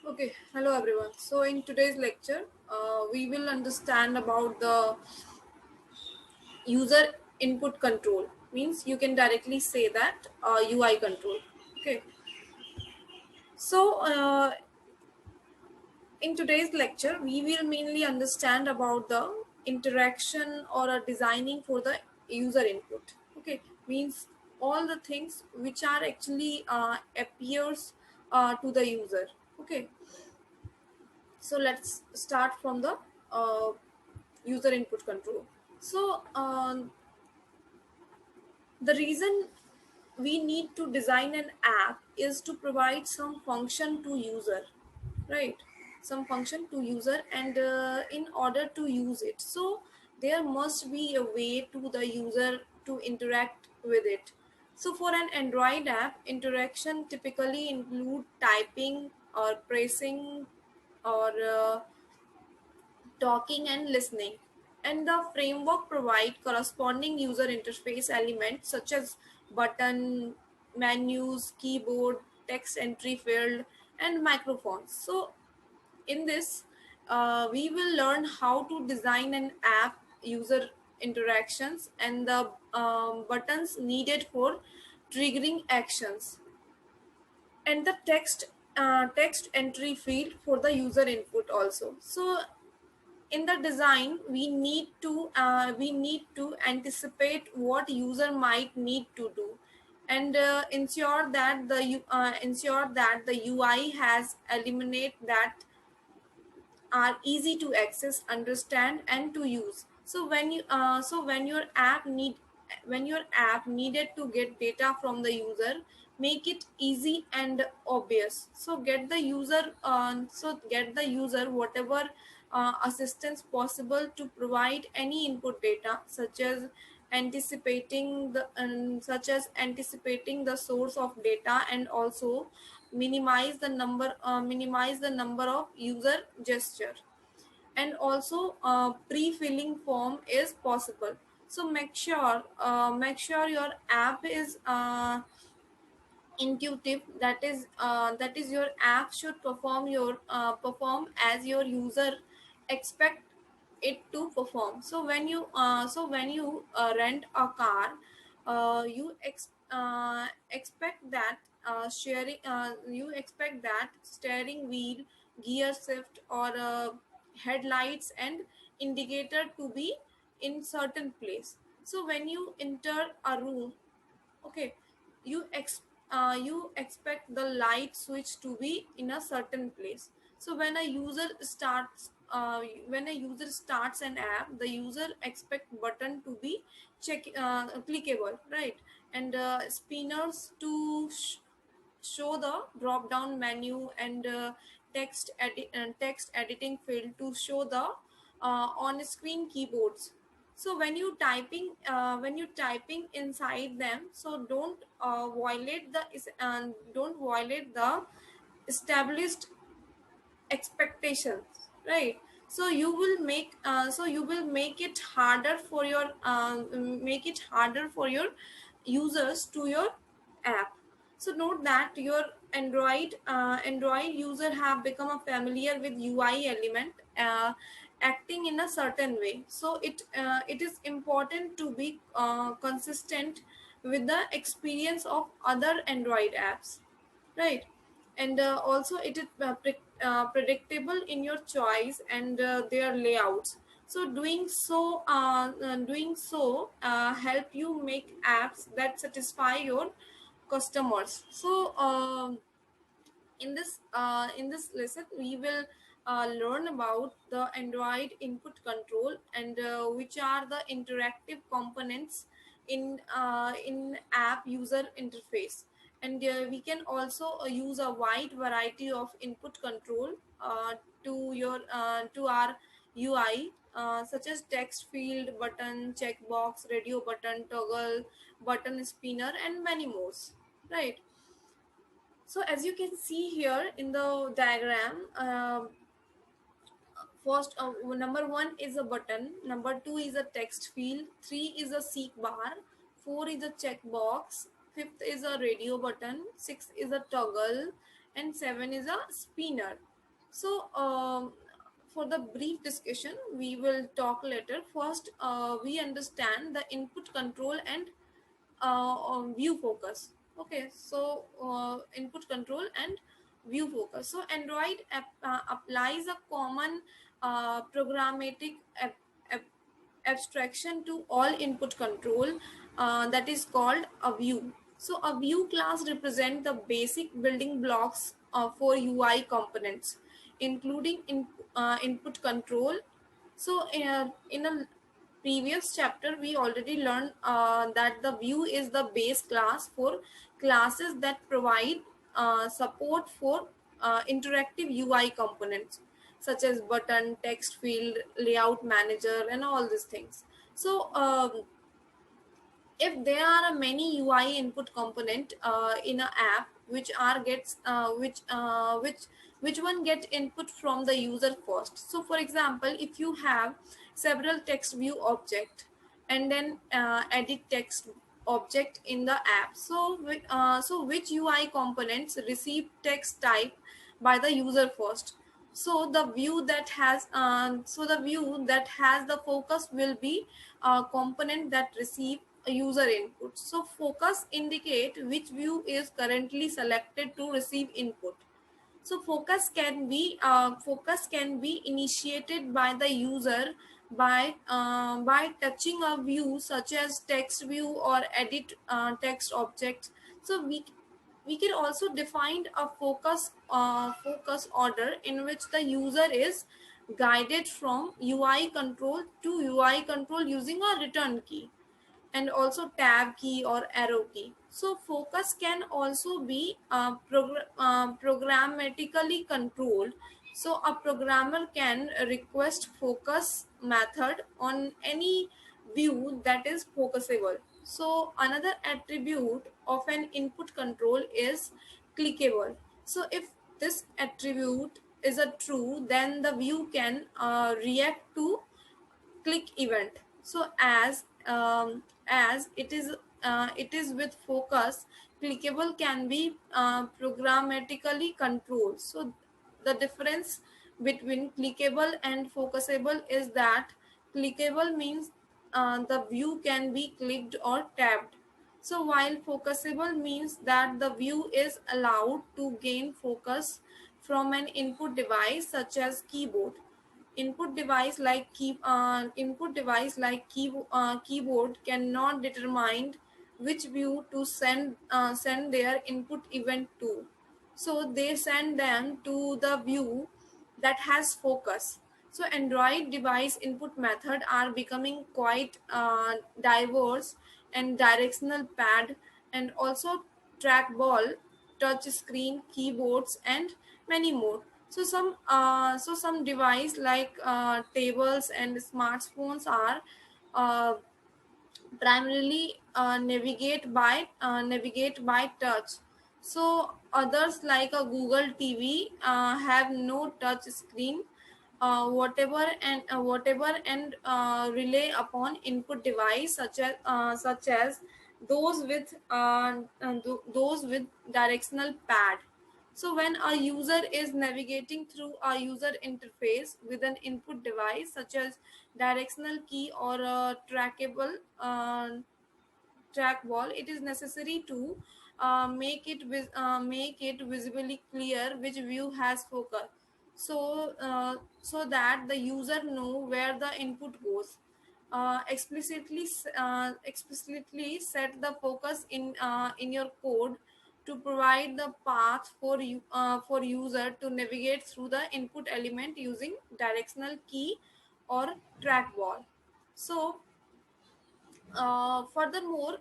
Okay, hello everyone. So in today's lecture, we will understand about the user input control. Means you can directly say that UI control. Okay. So in today's lecture, we will mainly understand about the interaction or a designing for the user input. Okay, means all the things which are actually appears to the user. Okay, so let's start from the uh, user input control. So the reason we need to design an app is to provide some function to user, right? Some function to user, and in order to use it, so there must be a way to the user to interact with it. So for an Android app, interaction typically include typing or pressing or talking and listening, and the framework provide corresponding user interface elements such as button, menus, keyboard, text entry field, and microphones. So in this, we will learn how to design an app user interactions and the buttons needed for triggering actions, and the text entry field for the user input also. So in the design, we need to anticipate what user might need to do, and ensure that the UI has eliminate that are easy to access, understand, and to use. So when your app needed to get data from the user, make it easy and obvious. Get the user whatever assistance possible to provide any input data, such as anticipating the source of data, and also minimize the number of user gesture, and also pre-filling form is possible. So make sure your app is intuitive. That is your app should perform as your user expect it to perform. So when you rent a car, you expect that steering wheel, gear shift, or headlights and indicator to be in certain place. So when you enter a room, okay, you expect the light switch to be in a certain place. So when a user starts an app, the user expect button to be clickable, right? And spinners to show the drop down menu, and text editing field to show the on screen keyboards. So when you typing inside them, so don't violate the established expectations, right? So you will make it harder for your users to your app. So note that your Android user have become a familiar with UI element acting in a certain way. So it is important to be consistent with the experience of other Android apps, right? And also it is predictable in your choice and their layouts. So doing so help you make apps that satisfy your customers. In this lesson, we will learn about the Android input control, and which are the interactive components in app user interface. And we can also use a wide variety of input control to our UI, such as text field, button, checkbox, radio button, toggle, button spinner, and many more, right? So as you can see here in the diagram, first number one is a button, number two is a text field, three is a seek bar, four is a checkbox, fifth is a radio button, six is a toggle, and seven is a spinner. So, for the brief discussion, we will talk later. First, we understand the input control and view focus. Okay, so input control and view focus. So, Android applies a common programmatic abstraction to all input control, that is called a view. So a view class represents the basic building blocks for UI components, including input control. So in a previous chapter, we already learned that the view is the base class for classes that provide support for interactive UI components such as button, text field, layout manager, and all these things. So if there are many UI input component in an app, which are gets which one get input from the user first. So for example, if you have several text view object and then edit text object in the app, so so which UI components receive text type by the user first? So the view that has the focus will be a component that receive a user input. So focus indicate which view is currently selected to receive input. So focus can be initiated by the user by touching a view such as text view or edit text objects. So we can also define a focus order in which the user is guided from UI control to UI control using a return key and also tab key or arrow key. So focus can also be programmatically controlled. So a programmer can request focus method on any view that is focusable. So another attribute of an input control is clickable. So if this attribute is a true, then the view can react to click event. So as it is with focus, clickable can be programmatically controlled. So the difference between clickable and focusable is that clickable means the view can be clicked or tapped. So while focusable means that the view is allowed to gain focus from an input device such as keyboard. Keyboard cannot determine which view to send their input event to. So they send them to the view that has focus. So Android device input method are becoming quite diverse, and directional pad and also trackball, touch screen, keyboards, and many more. So some device like tables and smartphones are uh, primarily navigate by touch. So others like a Google TV have no touch screen, whatever and rely upon input device such as those with directional pad. So when a user is navigating through a user interface with an input device such as directional key or a trackball, it is necessary to make it visibly clear which view has focus. So that the user know where the input goes. Explicitly set the focus in your code to provide the path for user to navigate through the input element using directional key or trackball. So furthermore,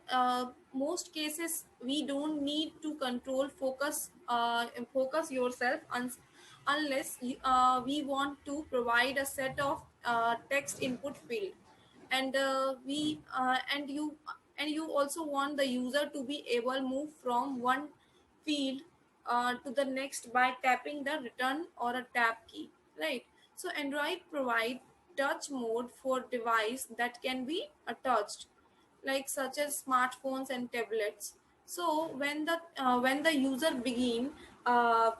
most cases we don't need to control focus yourself unless we want to provide a set of text input field, and you also want the user to be able move from one field to the next by tapping the return or a tab key, right? So Android provide touch mode for device that can be touched, like such as smartphones and tablets. So when the user begin uh,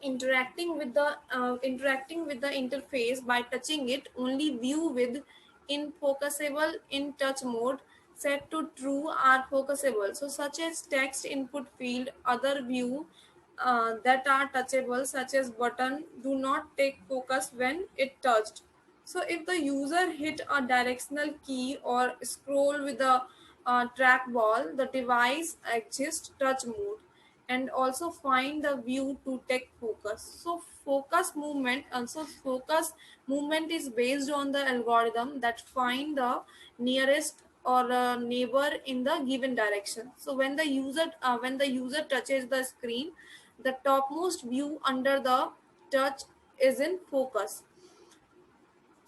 interacting with the interface by touching it. Only view with in focusable in touch mode set to true are focusable, so such as text input field. Other view that are touchable such as button do not take focus when it touched. So if the user hit a directional key or scroll with a trackball, the device exists touch mode, and also find the view to take focus. So focus movement is based on the algorithm that find the nearest or neighbor in the given direction. So when the user touches the screen, the topmost view under the touch is in focus.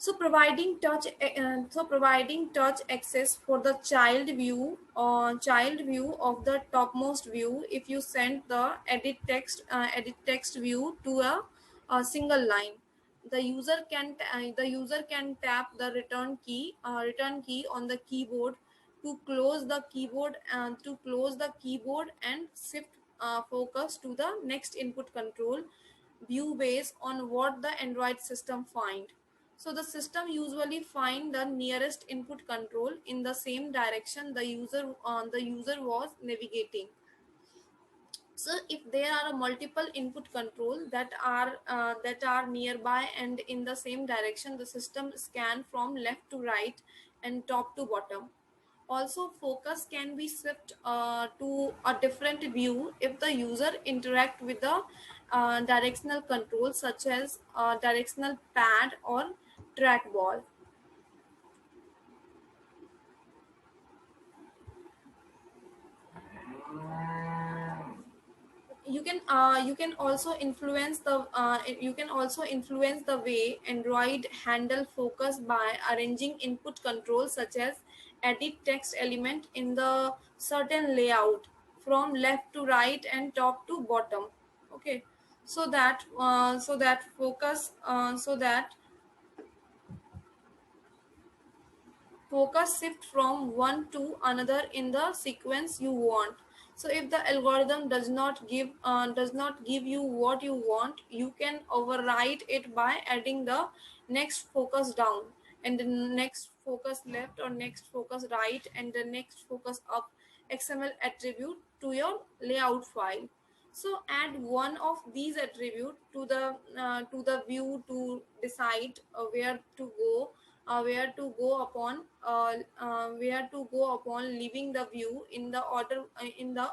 So providing touch access for the child view of the topmost view. If you send the edit text view to a single line, the user can tap the return key on the keyboard to close the keyboard and shift focus to the next input control view based on what the Android system find. So the system usually find the nearest input control in the same direction the user was navigating. So if there are a multiple input control that are nearby and in the same direction, the system scan from left to right and top to bottom. Also, focus can be shift to a different view if the user interact with the directional control such as directional pad or trackball. You can also influence the way Android handle focus by arranging input controls such as edit text element in the certain layout from left to right and top to bottom. Okay, so that focus shift from one to another in the sequence you want. So if the algorithm does not give you what you want, you can override it by adding the next focus down and the next focus left or next focus right and the next focus up XML attribute to your layout file. So add one of these attribute to the view to decide where to go upon leaving the view. In the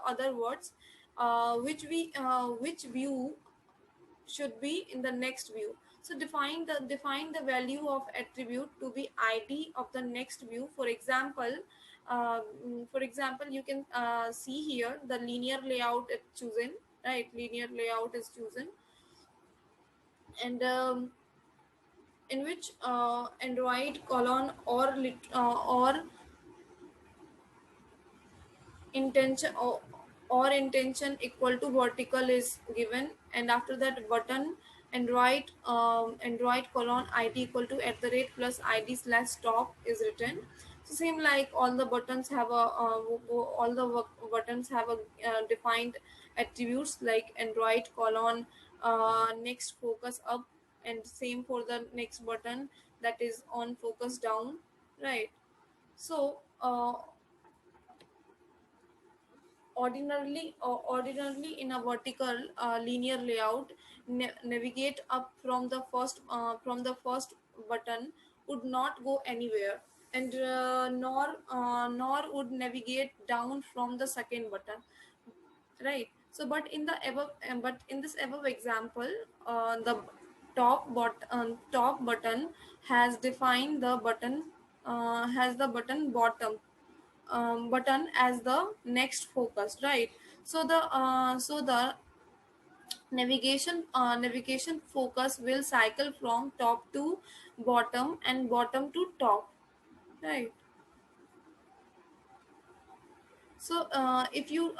other words, which view should be in the next view. So define the value of attribute to be id of the next view. For example, you can see here the linear layout is chosen, right? Linear layout is chosen, and in which Android colon or intention or intention equal to vertical is given, and after that button Android colon id equal to at the rate plus id slash stop is written. So same like all the buttons have a buttons have a defined attributes like Android colon next focus up, and same for the next button that is on focus down, right? So ordinarily in a vertical linear layout, navigate up from the first button would not go anywhere, and nor would navigate down from the second button, right? So but in this above example, the top button has defined the button has the button as the next focus, right? So the navigation focus will cycle from top to bottom and bottom to top, right? So if you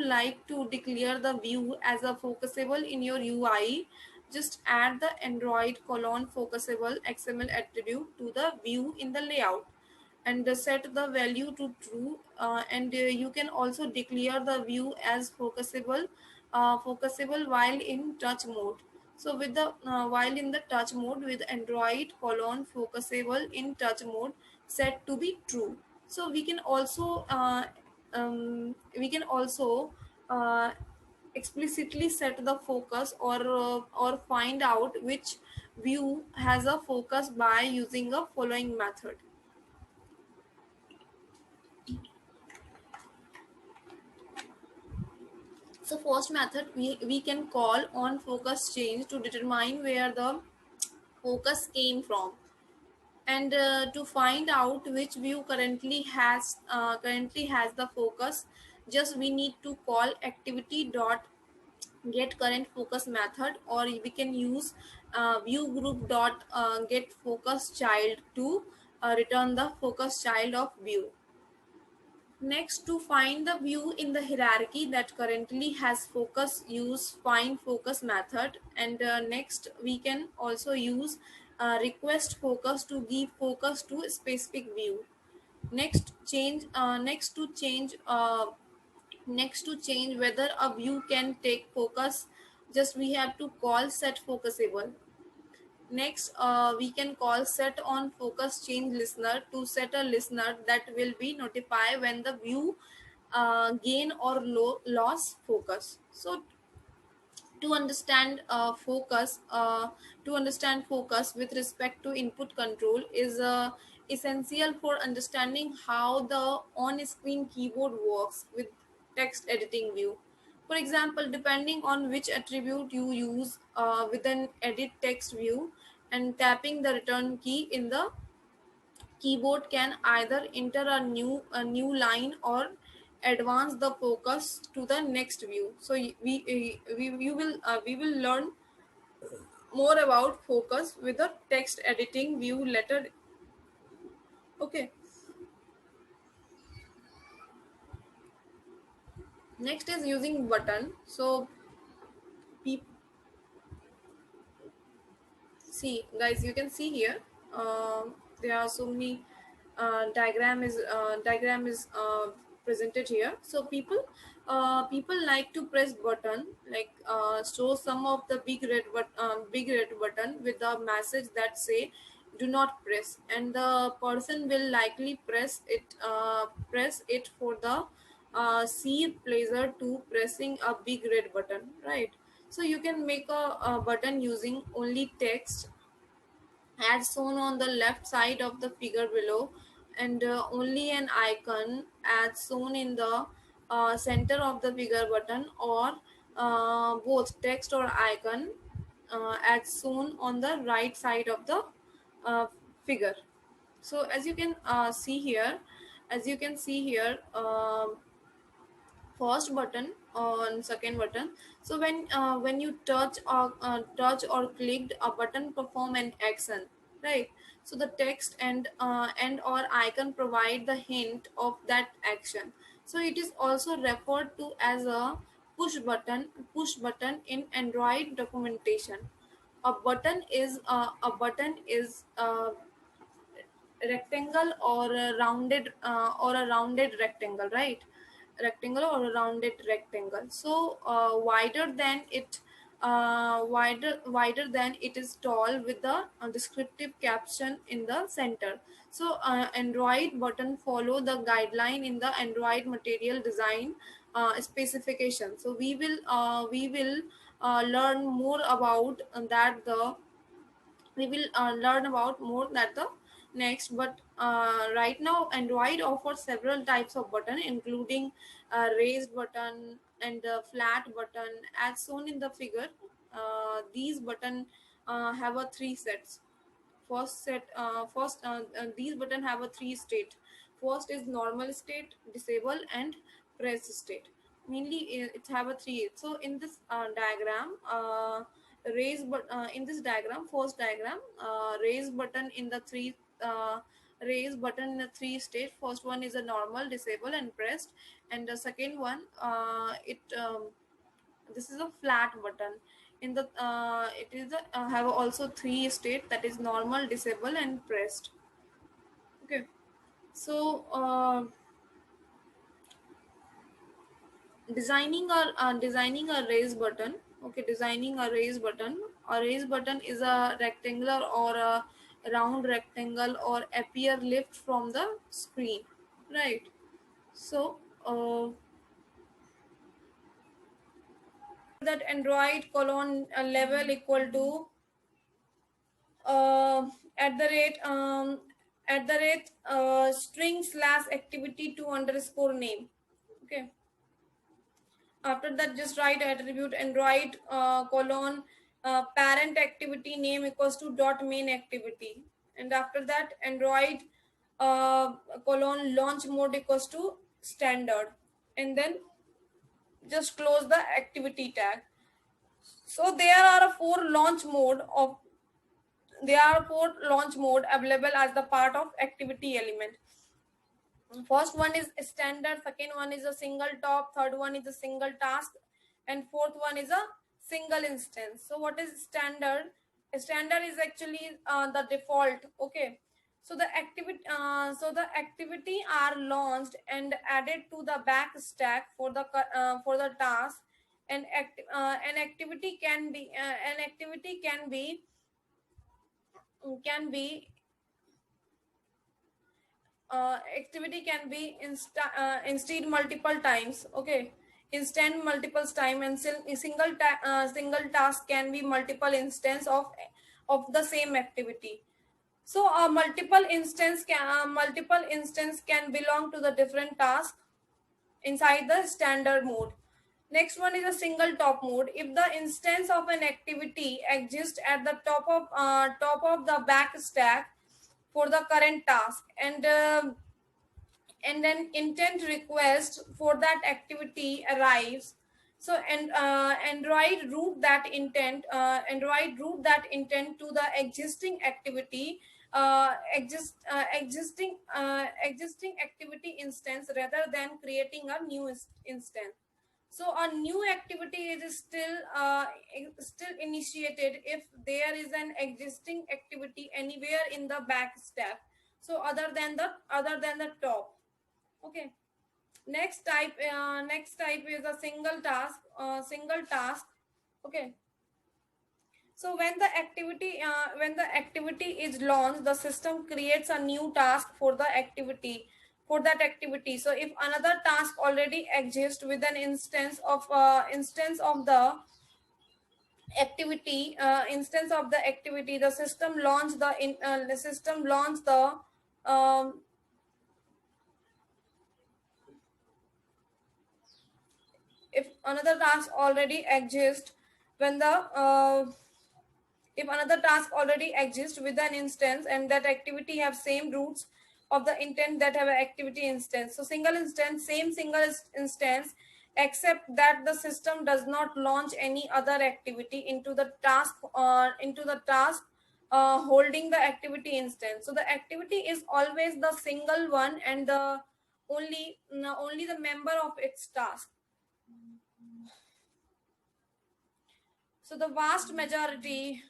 like to declare the view as a focusable in your UI, just add the Android colon focusable XML attribute to the view in the layout, and set the value to true. And you can also declare the view as focusable focusable while in touch mode. So with the while in the touch mode with Android colon focusable in touch mode set to be true. So we can also uh, explicitly set the focus or find out which view has a focus by using a following method. So first method, we can call on focus change to determine where the focus came from, and to find out which view currently has the focus, just we need to call activity dot get current focus method, or we can use view group dot get focus child to return the focus child of view. Next, to find the view in the hierarchy that currently has focus, use find focus method. And next, we can also use request focus to give focus to a specific view. Next, change. Next to change whether a view can take focus, just we have to call set focusable. Next, we can call set on focus change listener to set a listener that will be notify when the view gain or loss focus. So to understand focus with respect to input control is essential for understanding how the on-screen keyboard works with text editing view. For example, depending on which attribute you use with an edit text view, and tapping the return key in the keyboard can either enter a new line or advance the focus to the next view. So we will learn more about focus with the text editing view later. Okay. Next is using button. So pe- see guys, you can see here, there are so many diagram is presented here. So people like to press button, like show some of the big red button with a message that say do not press, and the person will likely press it for the sheer pleasure to pressing a big red button, right? So you can make a button using only text as shown on the left side of the figure below, and only an icon as shown in the center of the figure button, or both text or icon as shown on the right side of the uh, figure. So as you can see here, first button on second button. So when you touch or clicked a button perform an action, right? So the text and or icon provide the hint of that action. So it is also referred to as a push button in Android documentation. A button is rectangle or a rounded rectangle, right? Rectangle or a rounded rectangle, so wider than it is tall, with the descriptive caption in the center. So Android button follow the guideline in the Android material design specification. So learn more about that the we will learn about more that the next. But right now Android offers several types of button, including raised button and flat button as shown in the figure. These button have a three sets. These button have a three state. First is normal state, disable, and press state. Mainly it have a three. So in this diagram, in this diagram, first diagram, raise button in the three uh, raise button in the three state. First one is a normal, disable, and pressed, and the second one, it this is a flat button. In the it is have also three state, that is normal, disable, and pressed. Okay. So designing a raise button. Okay, designing a raise button. A raise button is a rectangular or a round rectangle or appear lift from the screen, right? So that Android colon level equal to uh, at the rate string slash activity to underscore name. Okay, after that just write attribute Android colon parent activity name equals to dot main activity, and after that Android colon launch mode equals to standard, and then just close the activity tag. So there are four launch mode available as the part of activity element. First one is standard, second one is a single top, third one is a single task, and fourth one is a single instance. So what is standard? Standard is actually the default. Okay, so the activity are launched and added to the back stack for the task, and an activity can be activity can be instead multiple times. Okay, instant multiple time, and single task can be multiple instance of the same activity. So a multiple instance can belong to the different task inside the standard mode. Next one is a single top mode. If the instance of an activity exists at the top of the back stack for the current task, and then intent request for that activity arrives, so and Android route that intent to the existing activity existing activity instance rather than creating a new instance. So a new activity is still initiated if there is an existing activity anywhere in the back stack, so other than the top. Okay, next type is a single task. Okay, so when the activity is launched, the system creates a new task for that activity. So if another task already exists with an instance of the activity, the system launch the um, if another task already exists when the if another task already exists with an instance, and that activity have same roots of the intent that have an activity instance. So single instance, except that the system does not launch any other activity into the task holding the activity instance. So the activity is always the single one and the only the member of its task. So the vast majority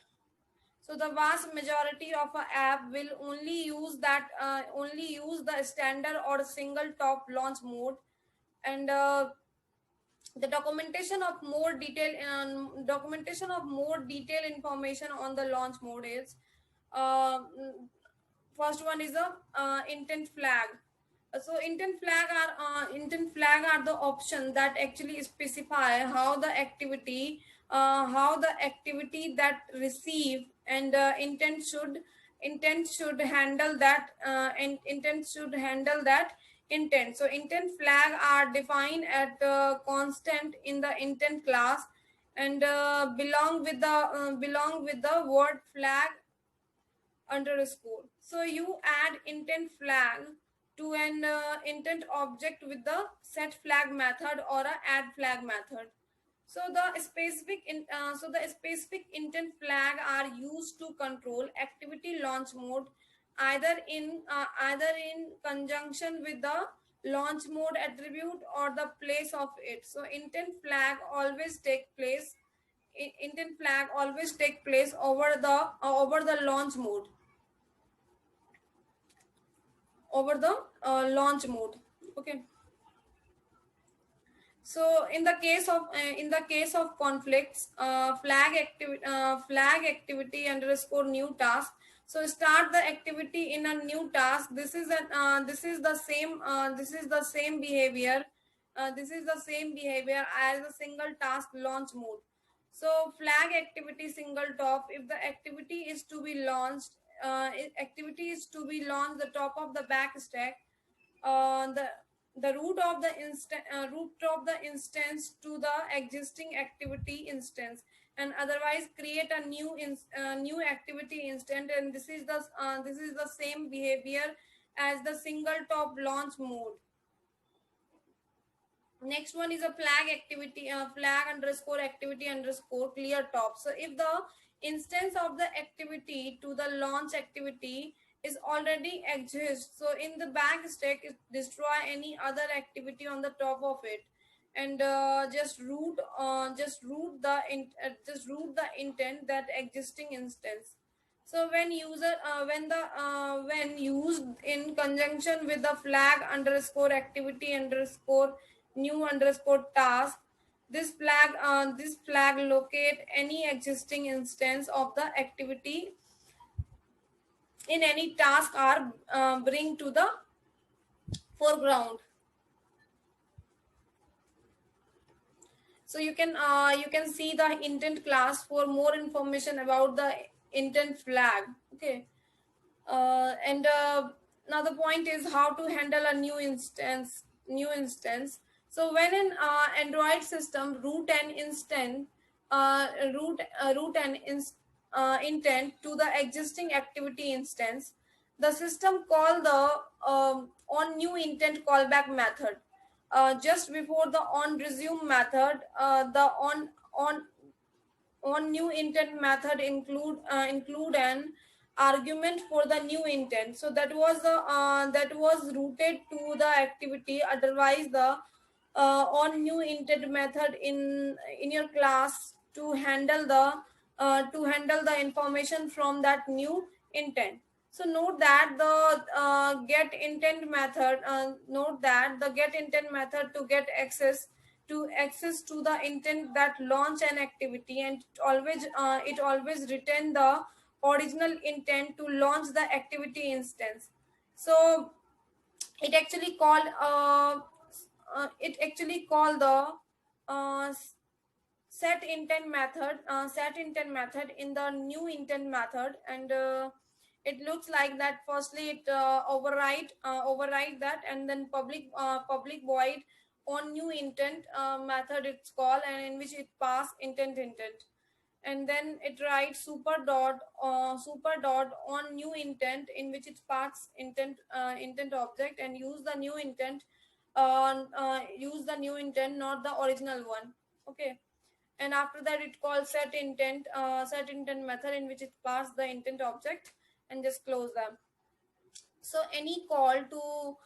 of a app will only use the standard or single top launch mode, and the documentation of more detailed information on the launch mode is uh, first one is the intent flag. So intent flag are the option that actually specify how the activity that receive and intent should handle that and intent should handle that intent. So intent flag are defined at constant in the intent class, and belong with the word flag underscore. So you add intent flag to an intent object with the set flag method or a add flag method. So the specific intent flag are used to control activity launch mode, either in conjunction with the launch mode attribute or the place of it. So intent flag always take place over the launch mode over the launch mode. Okay, So in the case of conflicts, flag activity underscore new task. So start the activity in a new task. This is the same behavior. This is the same behavior as a single task launch mode. So flag activity single top. If the activity is to be launched, the top of the back stack, the root of the instance to the existing activity instance, and otherwise create a new activity instance. And this is the same behavior as the single top launch mode. Next one is a flag underscore activity underscore clear top. So if the instance of the activity to the launch activity is already exists, so in the back stack it destroy any other activity on the top of it, and just root the intent that existing instance. So when used in conjunction with the flag underscore activity underscore new underscore task, this flag locate any existing instance of the activity in any task or bring to the foreground. So you can see the intent class for more information about the intent flag. Okay. And Another point is how to handle a new instance. So when an Android system root an intent to the existing activity instance, the system call the on new intent callback method. Just before the on resume method, the on new intent method include an argument for the new intent. So that was rooted to the activity. Otherwise the on new intent method in your class to handle the information from that new intent. So note that the get intent method to get access to the intent that launch an activity, and it always retain the original intent to launch the activity instance. So it actually call the uh, set intent method in the new intent method. And it looks like that firstly it override that, and then public void on new intent method it's called, and in which it pass intent, and then it writes super dot on new intent, in which it pass intent object, and use the new intent, not the original one. Okay. And after that it calls set intent method, in which it pass the intent object, and just close them. So any call to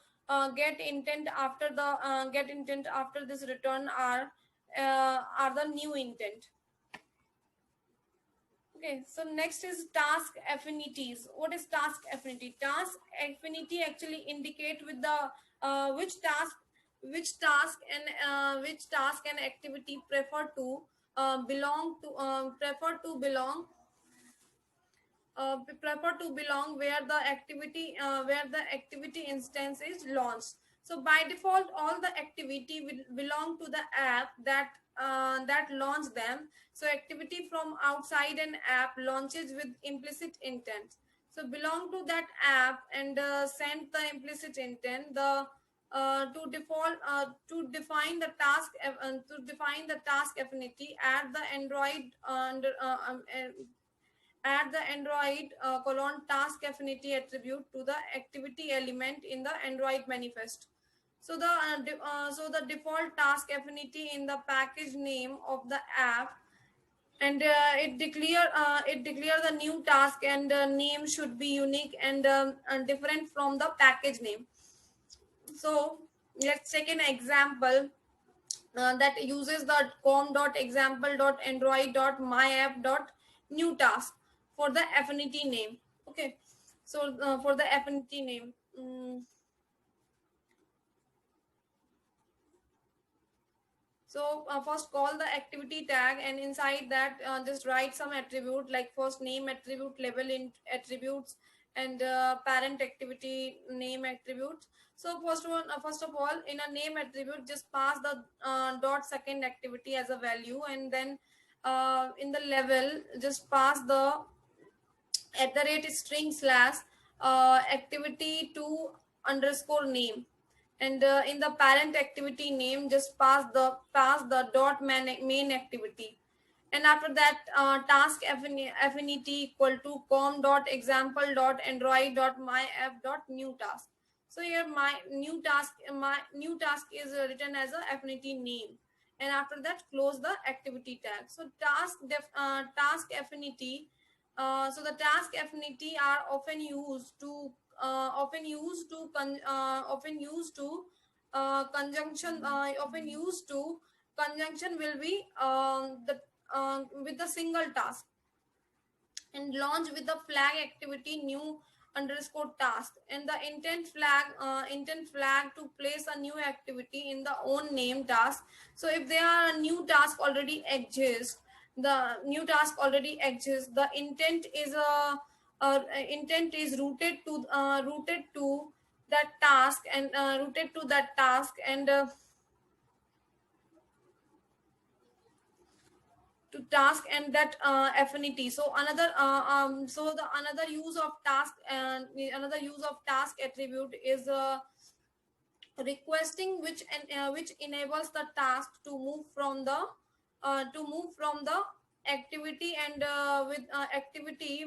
get intent after this return are the new intent. Okay, so next is task affinities. What is task affinity? Task affinity actually indicate with the which task and activity prefer to belong where the activity instance is launched. So by default all the activity will belong to the app that launch them. So activity from outside an app launches with implicit intent, so belong to that app, and send the implicit intent. The to define the task affinity, add the Android colon task affinity attribute to the activity element in the Android manifest. So the default task affinity in the package name of the app, and it declare the new task, and name should be unique and different from the package name. So let's take an example that uses the com.example.android.myapp.new task for the affinity name. Okay. So for the affinity name, So first call the activity tag, and inside that just write some attribute like first name attribute, level in attributes, and parent activity name attributes. So first of all, in a name attribute, just pass the dot second activity as a value, and then in the level, just pass the at the rate string slash activity to underscore name, and in the parent activity name, just pass the dot main activity, and after that task affinity equal to com dot example dot android dot my app dot new task. So here my new task is written as a affinity name, and after that close the activity tag. So task affinity, so the task affinity are often used to conjunction, often used to conjunction will be the with the single task, and launch with the flag activity new underscore task, and the intent flag to place a new activity in the own name task. So if there are a new task already exists, the new task already exists, the intent is rooted to that task, and rooted to that task, and to task and that affinity. So the another use of task, and another use of task attribute is requesting, which enables the task to move from the activity, and with activity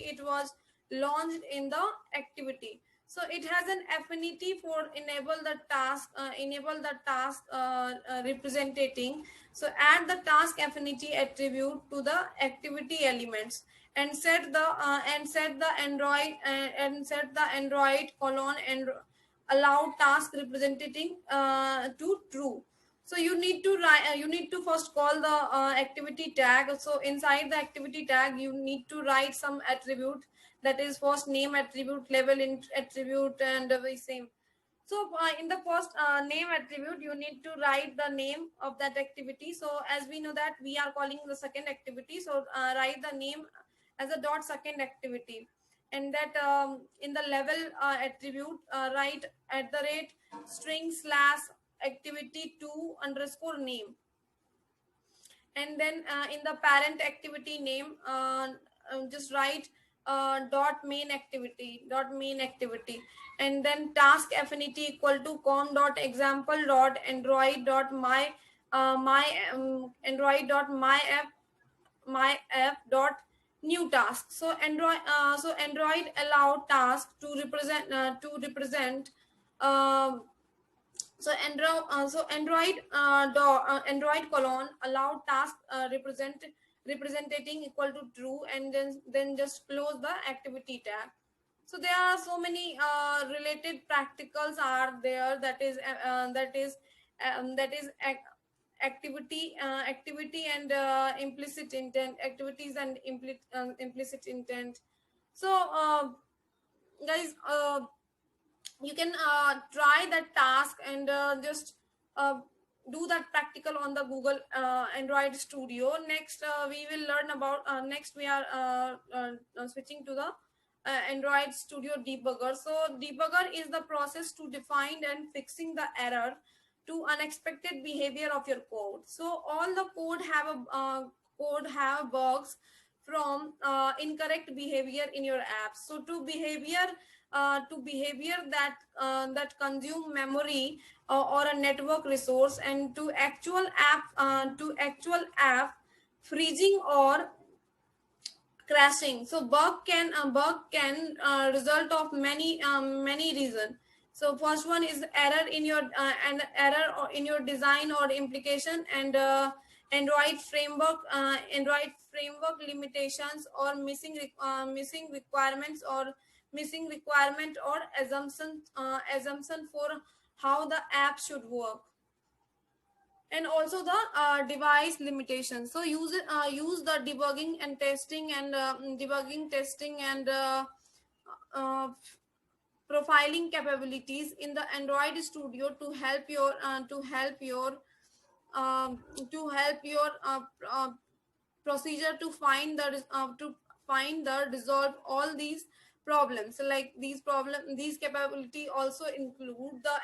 it was launched in the activity. So it has an affinity for enable the task representing. So add the task affinity attribute to the activity elements, and set the android colon and allow task representing to true. So you need to first call the activity tag. So inside the activity tag you need to write some attribute, that is first name attribute, level in attribute, and the same. So in the first name attribute, you need to write the name of that activity. So as we know that we are calling the second activity, so write the name as a dot second activity, and that in the level attribute, write at the rate string slash activity to underscore name, and then in the parent activity name, just write dot main activity, and then task affinity equal to com dot example dot android dot my android dot my app dot new task. So android allow task to represent um, Android colon allow task representing equal to true, and then just close the activity tag. So there are so many related practicals are there, that is activity and implicit intent, activities and implicit intent. So guys, you can try that task, and just uh, do that practical on the Google Android Studio. Next we will learn about next we are switching to the Android Studio debugger. So debugger is the process to define and fixing the error to unexpected behavior of your code. So all the code have bugs from incorrect behavior in your app. So to behavior that consume memory or a network resource, and to actual app freezing or crashing. So bug can result of many reason. So first one is error in your and error in your design or implication, and Android framework limitations, or missing requirements, or missing requirement or assumption for how the app should work, and also the device limitations. So use the debugging testing and uh, profiling capabilities in the Android Studio to help your to help your procedure to find the resolve all these problems. So like these capability also include the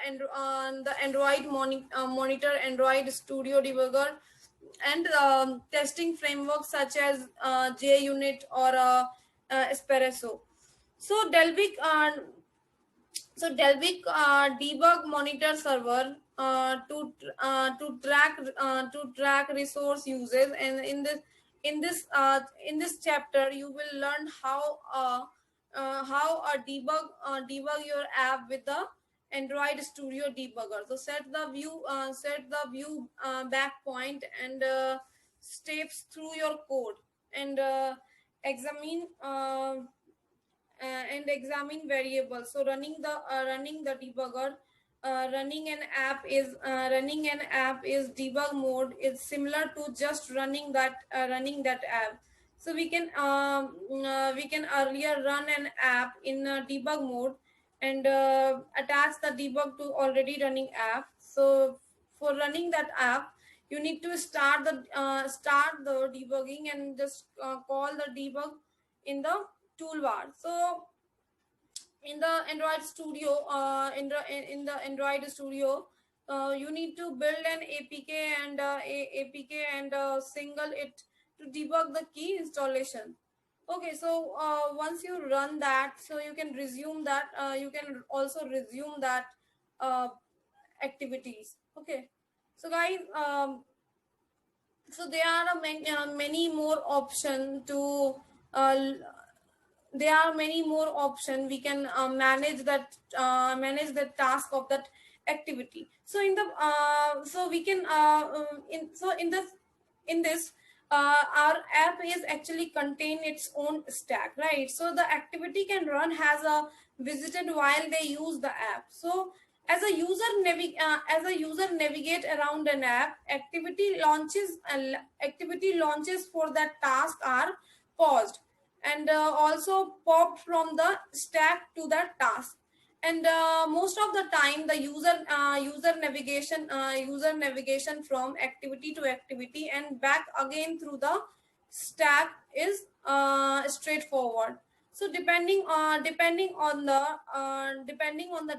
Android monitor, Android Studio Debugger, and testing frameworks such as JUnit or Espresso. So Delvik debug monitor server to track resource uses, and in this chapter you will learn how debug your app with the Android Studio Debugger. So set the view back point and steps through your code, and examine. Examine variables. So running the debugger, running an app is debug mode is similar to just running that app. So we can earlier run an app in debug mode and attach the debug to already running app. So for running that app, you need to start the debugging and just call the debug in the toolbar. So in the Android Studio, in the Android Studio, you need to build an APK and single it to debug the key installation. Okay, so once you run that, so you can resume that. You can also resume that uh, activities. Okay, so guys, so there are many more options to uh, there are many more options we can manage the task of that activity. So in the so we can in this our app is actually contain its own stack, right? So the activity can run has a visited while they use the app. So as a user navigate around an app, activity launches for that task are paused and also popped from the stack to the task. And most of the time the user navigation from activity to activity and back again through the stack is straightforward. So depending on the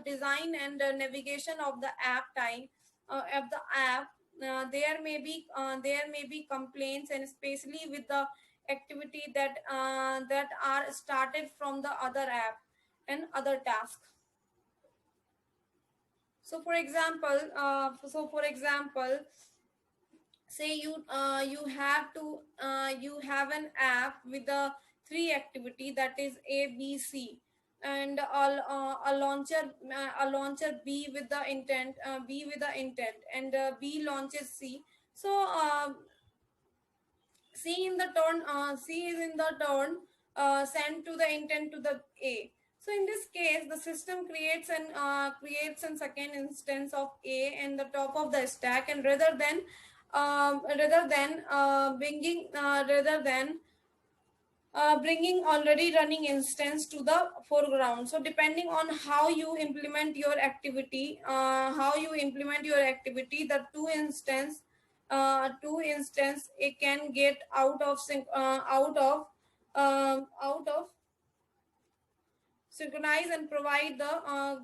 design and navigation of the app type of the app, there may be complaints, and especially with the activity that are started from the other app and other tasks. So for example, say you have an app with a three activity, that is A B C, and a launcher B with the intent, and B launches C. So C is in the turn sent to the intent to the A. So in this case, the system creates a second instance of A in the top of the stack, and rather than bringing already running instance to the foreground. So depending on how you implement your activity, the two instance it can get out of synchronize and provide a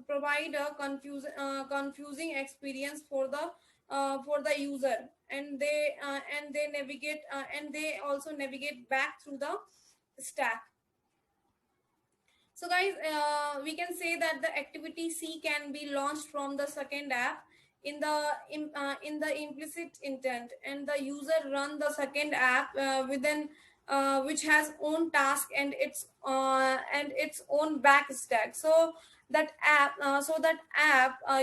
confusing experience for the user, and they also navigate back through the stack. So guys, we can say that the activity C can be launched from the second app in the implicit intent, and the user run the second app within which has own task and its own back stack. So that app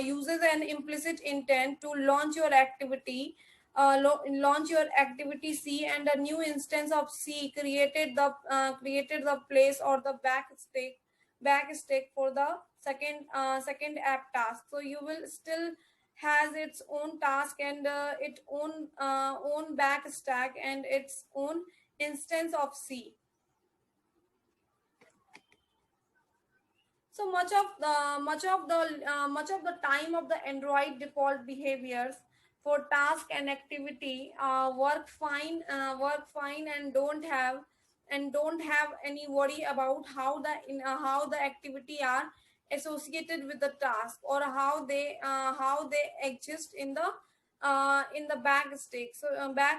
uses an implicit intent to launch your activity C, and a new instance of C created the place or the backstick for the second app task. So you will still has its own task and its own backstack and its own instance of C. So much of the time of the Android default behaviors. for task and activity work fine and don't have any worry about how the activity are associated with the task, or how they exist in the back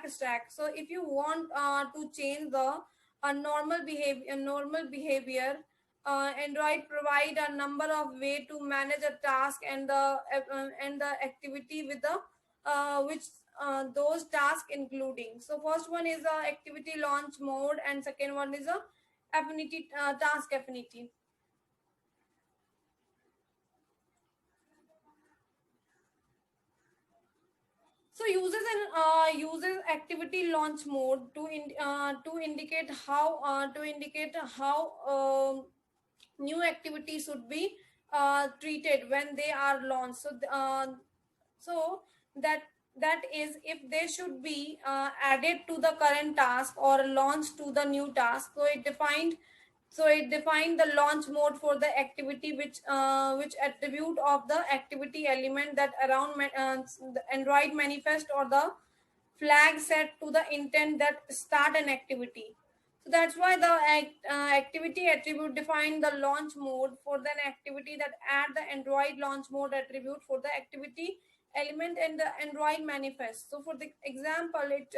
stack. So if you want to change the normal behavior, Android provide a number of way to manage a task and the activity with the which those tasks including. So first one is a activity launch mode, and second one is a affinity task affinity. So uses activity launch mode to indicate how new activities should be treated when they are launched. So that that is if they should be added to the current task or launched to the new task. So it defined the launch mode for the activity, which attribute of the activity element that the Android manifest or the flag set to the intent that start an activity. So that's why the activity attribute define the launch mode for the activity that add the Android launch mode attribute for the activity element and the Android manifest. So for the example, it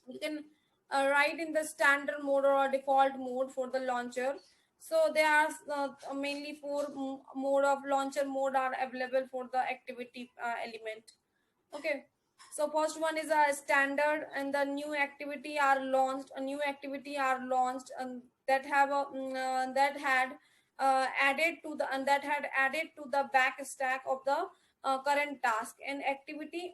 you can write in the standard mode or a default mode for the launcher. So there are mainly four mode of launcher mode are available for the activity element. Okay, so first one is a standard, and the new activity are launched. A new activity are launched, and that have a that had added to the and that had added to the back stack of the current task. An activity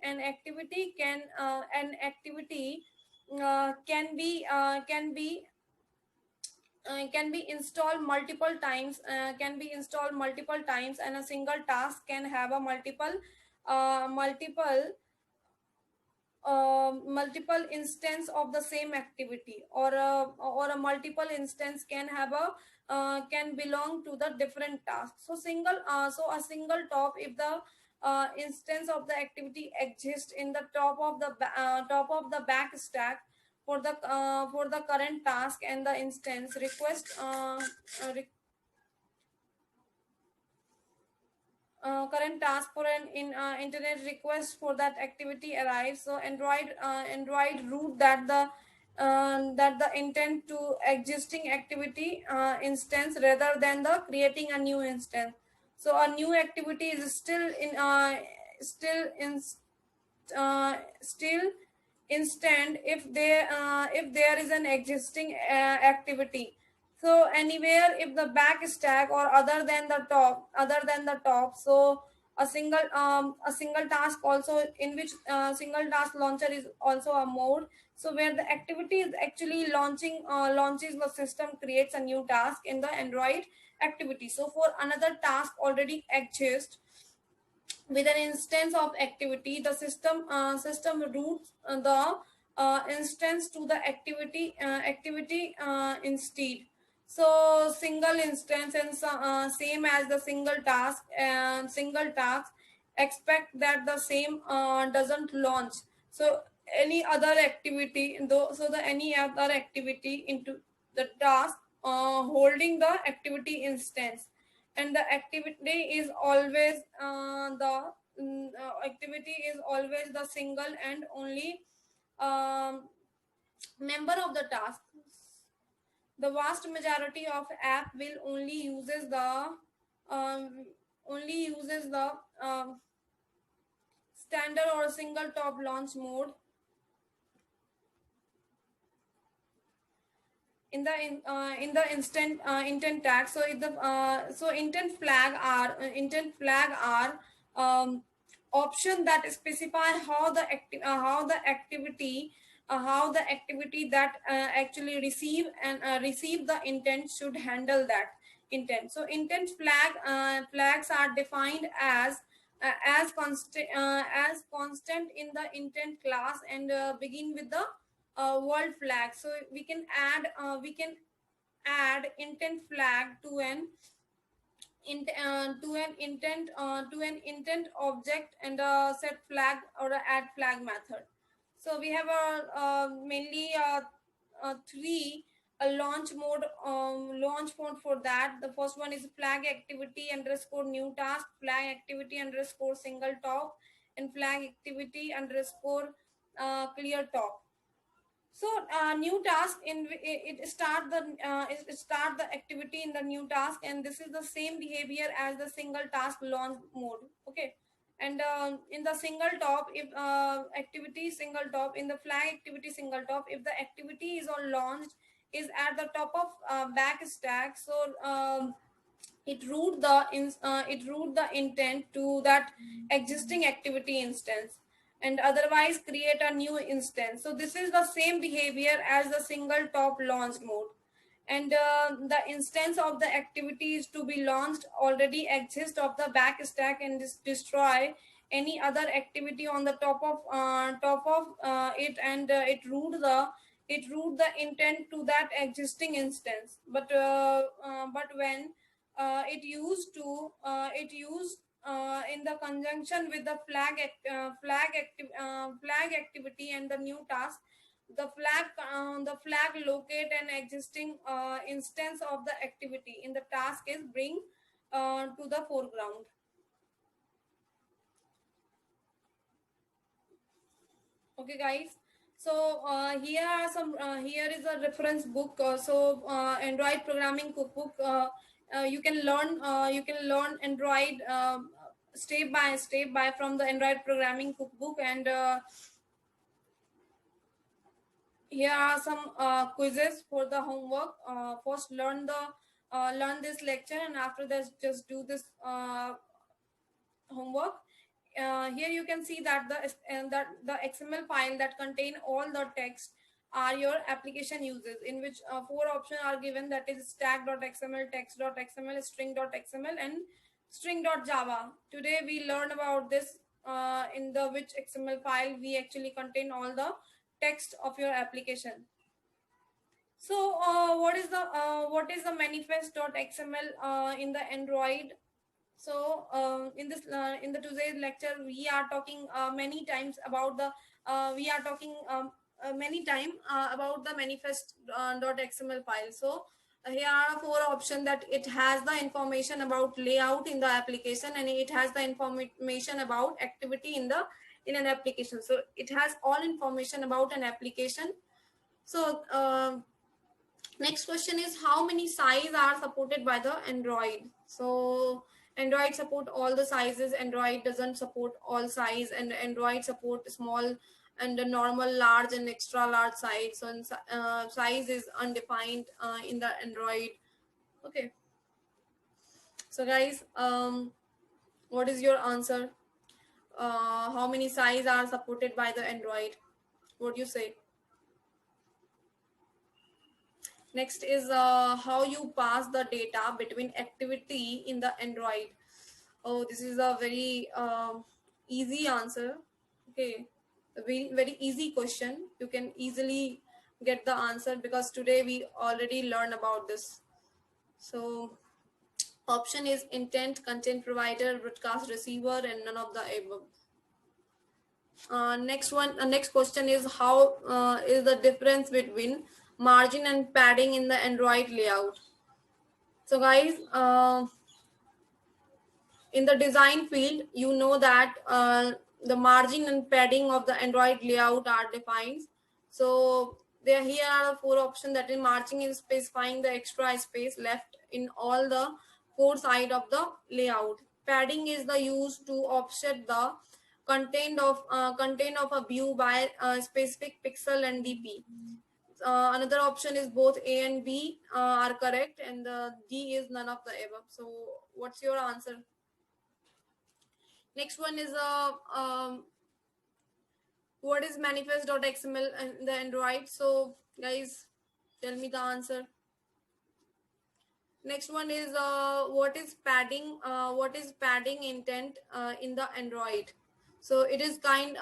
can be installed multiple times, and a single task can have a multiple instance of the same activity, or a multiple instance can have a can belong to the different task. So a single top if the instance of the activity exists in the top of the back stack for the current task, and the instance current task for an internet request for that activity arrives. So Android route that the intent to existing activity instance rather than the creating a new instance. So a new activity is still in still instant if there is an existing activity. So anywhere if the back stack or other than the top. So a single task also, in which single task launcher is also a mode. So where the activity is actually launches, the system creates a new task in the Android activity. So for another task already exists with an instance of activity, the system routes the instance to the activity instead. So single instance and same as the single task expect that the same doesn't launch. So any other activity though so the any other activity into the task holding the activity instance, and the activity is always the single and only um, member of the task. The vast majority of app will um, only uses the standard or single top launch mode in the instant intent tag. So if the so intent flag are option that specify how the activity that actually receive the intent should handle that intent. So flags are defined as constant in the intent class, and begin with the world flag. So we can add intent flag to an to an intent object and a set flag or a add flag method. So we have mainly three launch mode for that. The first one is flag activity underscore new task, flag activity underscore single top, and flag activity underscore clear top. So new task it start the it start the activity in the new task, and this is the same behavior as the single task launch mode. Okay, and in the single top, if activity single top, in the flag activity single top, if the activity is on launched is at the top of back stack, so it route the intent to that existing activity instance, and otherwise create a new instance. So this is the same behavior as the single top launched mode, and the instance of the activity is to be launched already exists of the back stack and destroy any other activity on the top of it, and it route the intent to that existing instance. But when it used in the conjunction with the flag activity and the new task, the flag locate an existing instance of the activity in the task is bring to the foreground. Okay, guys. So here is a reference book. Android programming cookbook. You can learn Android step by step by from the Android programming cookbook, and here are some quizzes for the homework. First, learn this lecture, and after that, just do this homework. Here you can see that the XML file that contain all the text are your application uses, in which four options are given, that is stack.xml, text.xml, string.xml, and string.java. Today we learn about this in the which XML file we actually contain all the text of your application. So what is the manifest.xml in the Android? So in the today's lecture we are talking many times about the we are talking many time about the manifest .xml file. So here are four options, that it has the information about layout in the application, and it has the information about activity in an application. So it has all information about an application. So next question is, how many size are supported by the Android? So Android support all the sizes. Android doesn't support all size, and Android support small and the normal, large, and extra large size. So size is undefined in the Android. Okay. So guys, what is your answer? How many size are supported by the Android? What do you say? Next is how you pass the data between activity in the Android. Oh, this is a very easy answer. Okay, a very easy question. You can easily get the answer because today we already learned about this. So option is intent, content provider, broadcast receiver, and none of the above. Next question is, how is the difference between margin and padding in the Android layout? So guys, in the design field, you know that the margin and padding of the Android layout are defined. So there here are the four options, that in margin is specifying the extra space left in all the four side of the layout. Padding is the use to offset the content of a view by a specific pixel and dp. Another option is both A and B are correct, and D is none of the above. So what's your answer? Next one is what is manifest.xml in the Android? So guys, tell me the answer. Next one is what is padding? What is padding intent in the Android? So it is kind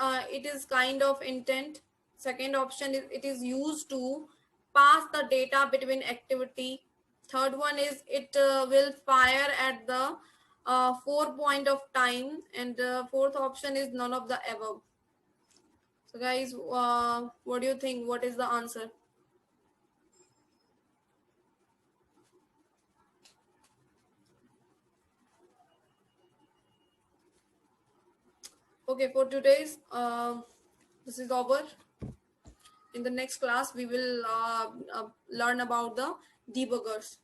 of intent. Second option is it is used to pass the data between activity. Third one is it will fire at the 4 point of time, and fourth option is none of the above. So guys, what do you think? What is the answer? Okay, for today's this is over. In the next class, we will learn about the debuggers.